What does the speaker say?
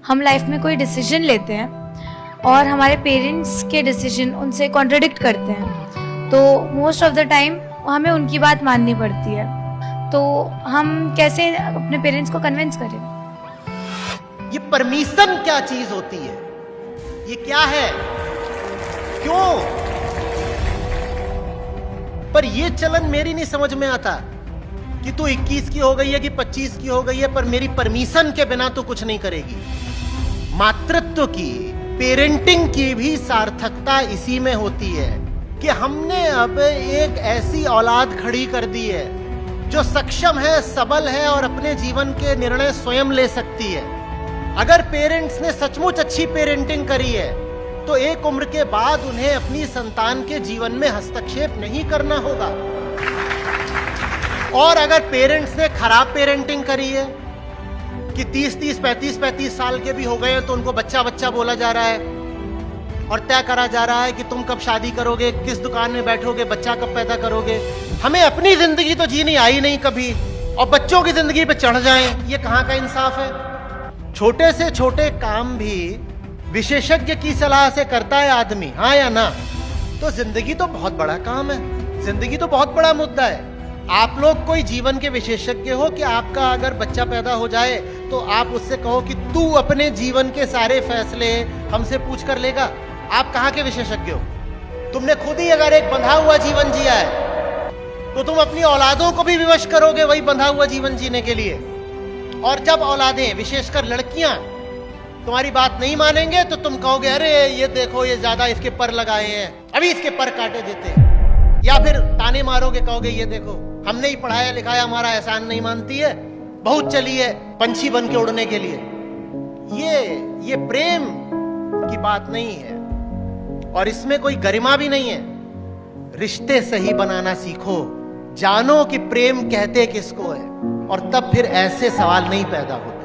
हम लाइफ में कोई डिसीजन लेते हैं और हमारे पेरेंट्स के डिसीजन उनसे कॉन्ट्रडिक्ट करते हैं, तो मोस्ट ऑफ द टाइम हमें उनकी बात माननी पड़ती है। तो हम कैसे अपने पेरेंट्स को कन्विंस करें? ये परमिशन क्या चीज होती है? ये क्या है? क्यों? पर ये चलन मेरी नहीं समझ में आता कि तू 21 की हो गई है कि 25 की हो गई है, पर मेरी परमिशन के बिना तो कुछ नहीं करेगी। मातृत्व की, पेरेंटिंग की भी सार्थकता इसी में होती है कि हमने अब एक ऐसी औलाद खड़ी कर दी है जो सक्षम है, सबल है और अपने जीवन के निर्णय स्वयं ले सकती है। अगर पेरेंट्स ने सचमुच अच्छी पेरेंटिंग करी है तो एक उम्र के बाद उन्हें अपनी संतान के जीवन में हस्तक्षेप नहीं करना होगा। और अगर पेरेंट्स ने खराब पेरेंटिंग करी है कि 30-30, 35-35 साल के भी हो गए हैं तो उनको बच्चा बच्चा बोला जा रहा है और तय करा जा रहा है कि तुम कब शादी करोगे, किस दुकान में बैठोगे, बच्चा कब पैदा करोगे। हमें अपनी जिंदगी तो जीनी आई नहीं कभी और बच्चों की जिंदगी पे चढ़ जाएं, ये कहां का इंसाफ है? छोटे से छोटे काम भी विशेषज्ञ की सलाह से करता है आदमी, हाँ या ना? तो जिंदगी तो बहुत बड़ा काम है, जिंदगी तो बहुत बड़ा मुद्दा है। आप लोग कोई जीवन के विशेषज्ञ हो कि आपका अगर बच्चा पैदा हो जाए तो आप उससे कहो कि तू अपने जीवन के सारे फैसले हमसे पूछ कर लेगा? आप कहाँ के विशेषज्ञ हो? तुमने खुद ही अगर एक बंधा हुआ जीवन जिया है तो तुम अपनी औलादों को भी विवश करोगे वही बंधा हुआ जीवन जीने के लिए। और जब औलादें, विशेषकर लड़कियां, तुम्हारी बात नहीं मानेंगे तो तुम कहोगे अरे ये देखो ये ज्यादा इसके पर लगाए हैं, अभी इसके पर काटे देते। या फिर ताने मारोगे, कहोगे ये देखो हमने ही पढ़ाया लिखाया, हमारा एहसान नहीं मानती है, बहुत चली है पंछी बन के उड़ने के लिए। ये प्रेम की बात नहीं है और इसमें कोई गरिमा भी नहीं है। रिश्ते सही बनाना सीखो, जानो कि प्रेम कहते किसको है और तब फिर ऐसे सवाल नहीं पैदा होते।